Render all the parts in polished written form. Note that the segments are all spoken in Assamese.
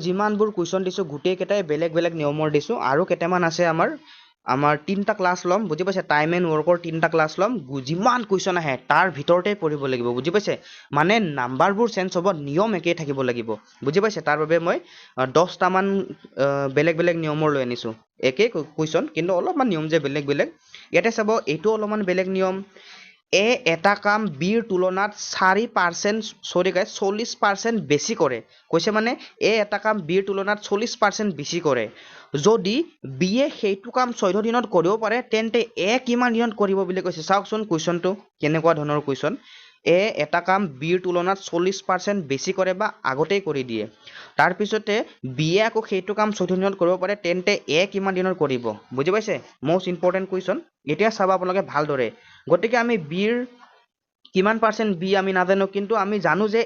যিমানবোৰ কুৱেশ্যন দিছো গোটেই কেইটাই বেলেগ বেলেগ নিয়মৰ দিছো আৰু কেইটামান আছে আমাৰ তিনটা ক্লাছ ল'ম বুজি পাইছে টাইম এণ্ড ৱৰ্কৰ তিনটা ক্লাছ ল'ম যিমান কুৱেশ্যন আহে তাৰ ভিতৰতে পঢ়িব লাগিব বুজি পাইছে মানে নাম্বাৰবোৰ চেঞ্জ হ'ব নিয়ম একেই থাকিব লাগিব বুজি পাইছে তাৰ বাবে মই 10টা মান বেলেগ বেলেগ নিয়মৰ লৈ আনিছো একেই কুৱেশ্যন কিন্তু অলপমান নিয়ম যে বেলেগ বেলেগ ইয়াতে চাব এইটো অলপমান বেলেগ নিয়ম এটা কাম বিৰ তুলনাত 4% 40% বেছি কৰে কৈছে মানে এটা কাম বিৰ তুলনাত 40% বেছি কৰে যদি বিয়ে সেইটো কাম 14 দিনত কৰিব পাৰে তেন্তে কিমান দিনত কৰিব বুলি কৈছে চাওকচোন কুৱেশ্যনটো কেনেকুৱা ধৰণৰ কুৱেশ্যন এটা কাম বিৰ তুলনাত 40% বেছি কৰে বা আগতেই কৰি দিয়ে তাৰ পিছতে বিয়ে আকৌ সেইটো কাম 14 দিনত কৰিব পাৰে তেন্তে কিমান দিনত কৰিব বুজি পাইছে মোষ্ট ইম্পৰ্টেন্ট কুৱেশ্যন এতিয়া চাব আপোনালোকে ভালদৰে গতিকে আমি বিৰ কিমান পাৰ্চেন্ট বি আমি নাজানো কিন্তু আমি জানো যে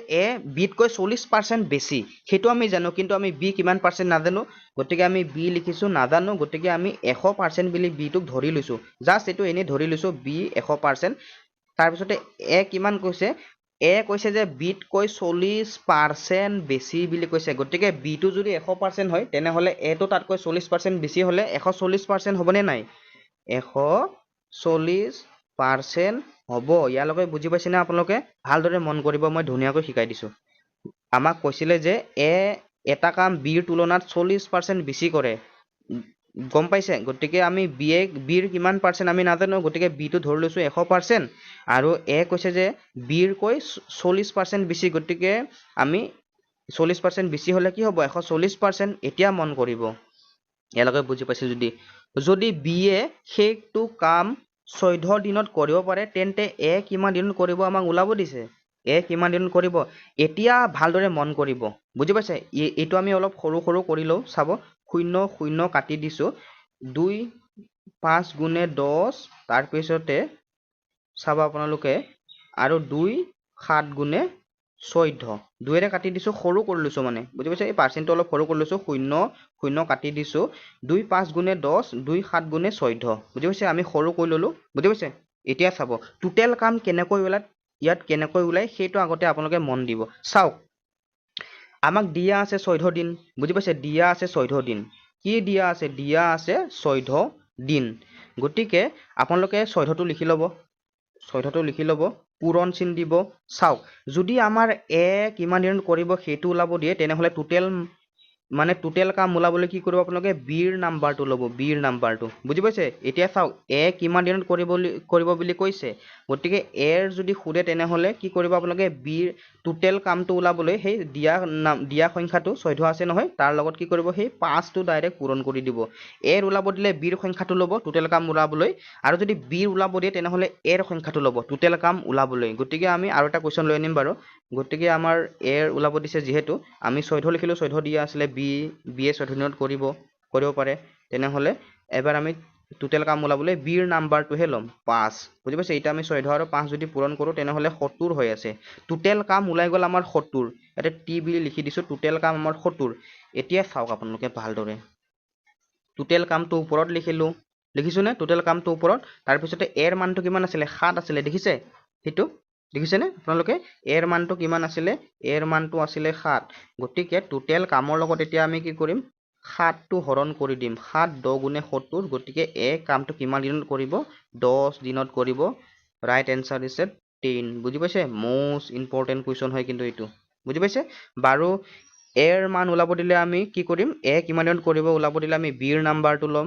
বিতকৈ 40% বেছি সেইটো আমি জানো কিন্তু আমি বি কিমান পাৰ্চেন্ট নাজানো গতিকে আমি বি লিখিছো নাজানো গতিকে আমি 100% বুলি বিটোক ধৰি লৈছো জাস্ট এইটো এনে ধৰি লৈছো বি 100% তাৰ পিছতে কিমান কৈছে কৈছে যে বিতকৈ 40% বেছি বুলি কৈছে গতিকে বিটো যদি 100% হয় তেনেহলে টো তাতকৈ 40% বেছি হলে 140% হ'বনে নাই 140% হ'ব ইয়ালৈকে বুজি পাইছে না আপোনালোকে ভালদৰে মন কৰিব মই ধুনীয়াকৈ শিকাই দিছো আমাক কৈছিলে যে এটা কাম বিৰ তুলনাত 40% বেছি কৰে গম পাইছে গতিকে আমি বিৰ কিমান পাৰ্চেন্ট আমি নাজানো গতিকে বিটো ধৰি লৈছো 100% আৰু কৈছে যে বিৰকৈ 40% বেছি গতিকে আমি 40% বেছি হলে কি হ'ব 140% এতিয়া মন কৰিব ইয়ালৈকে বুজি পাইছে যদি বিয়ে সেইটো কাম 14 দিনত কৰিব পাৰে তেন্তে কিমান দিনত কৰিব আমাক ওলাব দিছে কিমান দিনত কৰিব এতিয়া ভালদৰে মন কৰিব বুজি পাইছে এইটো আমি অলপ সৰু সৰু কৰি লওঁ চাব 0 0 কাটি দিছো 2 5 গুণে 10 তাৰ পিছতে চাব আপোনালোকে আৰু 2 7 গুণে 14 দুইৰে কাটি দিছো সৰু কৰি লৈছো মানে বুজি পাইছে এই পাৰ্চেন্টটো অলপ সৰু কৰি লৈছো 0 0 কাটি দিছো 2 5 গুণে 10 2 7 গুণে 14 বুজি পাইছে আমি সৰু কৰি ললো বুজি পাইছে এতিয়া চাব টোটেল কাম কেনেকৈ ওলাই ইয়াত কেনেকৈ ওলাই সেইটো আগতে আপোনালোকে মন দিব চাওক আমাক দিয়া আছে 14 দিন বুজি পাইছে দিয়া আছে 14 দিন কি দিয়া আছে 14 দিন গতিকে আপোনালোকে 14টো লিখি ল'ব 14টো লিখি ল'ব পূৰণ চিন দিব চাওক যদি আমাৰ কিমান দিনত কৰিব সেইটো ওলাব দিয়ে তেনেহলে টোটেল কাম ওলাবলৈ কি কৰিব আপোনালোকে বিৰ নাম্বাৰটো ল'ব বিৰ নাম্বাৰটো বুজি পাইছে এতিয়া চাওক কিমান দিনত কৰিব বুলি কৈছে গতিকে যদি খুদে তেনেহলে কি কৰিব আপোনালোকে বিৰ টোটেল কামটো ওলাবলৈ সেই দিয়া সংখ্যাটো 14 আছে নহয় তাৰ লগত কি কৰিব সেই 5টো ডাইৰেক্ট পূৰণ কৰি দিব ওলাব দিলে বিৰ সংখ্যাটো ল'ব টোটেল কাম ওলাবলৈ আৰু যদি বিৰ ওলাব দিয়ে তেনেহলে সংখ্যাটো ল'ব টোটেল কাম ওলাবলৈ গতিকে আমি আৰু এটা কুৱেশ্যন লৈ আনিম বাৰু গতিকে আমাৰ ওলাব দিছে যিহেতু আমি 14 লিখিলো 14 দিয়া আছিলে বিয়ে 14 দিনত কৰিব পাৰে তেনেহলে এবাৰ আমি টোটেল কাম ওলাবলৈ বিৰ নাম্বাৰটোহে ল'ম 5 বুজি পাইছে এতিয়া আমি 14 আৰু 5 যদি পূৰণ কৰো তেনেহলে 70 হৈ আছে টোটেল কাম ওলাই গ'ল আমাৰ 70 ইয়াতে টি বুলি লিখি দিছো টোটেল কাম আমাৰ 70 এতিয়া চাওক আপোনালোকে ভালদৰে টোটেল কামটো ওপৰত লিখিছো নে টোটেল কামটো ওপৰত তাৰ পিছতে মানটো কিমান আছিলে 7 আছিলে দেখিছে সেইটো দেখিছেনে আপোনালোকে মানটো কিমান আছিলে মানটো আছিলে 7 গতিকে টোটেল কামৰ লগত এতিয়া আমি কি কৰিম 7টো হৰণ কৰি দিম 7 10 গুণে 70 গতিকে কামটো কিমান দিনত কৰিব 10 দিনত কৰিব ৰাইট এনসাৰ ইজ 10 বুজি পাইছে মোষ্ট ইম্পৰ্টেন্ট কুৱেশ্যন হয় কিন্তু এইটো বুজি পাইছে বাৰু মান ওলাব দিলে আমি কি কৰিম কিমান দিনত কৰিব ওলাব দিলে আমি বিৰ নাম্বাৰটো ল'ম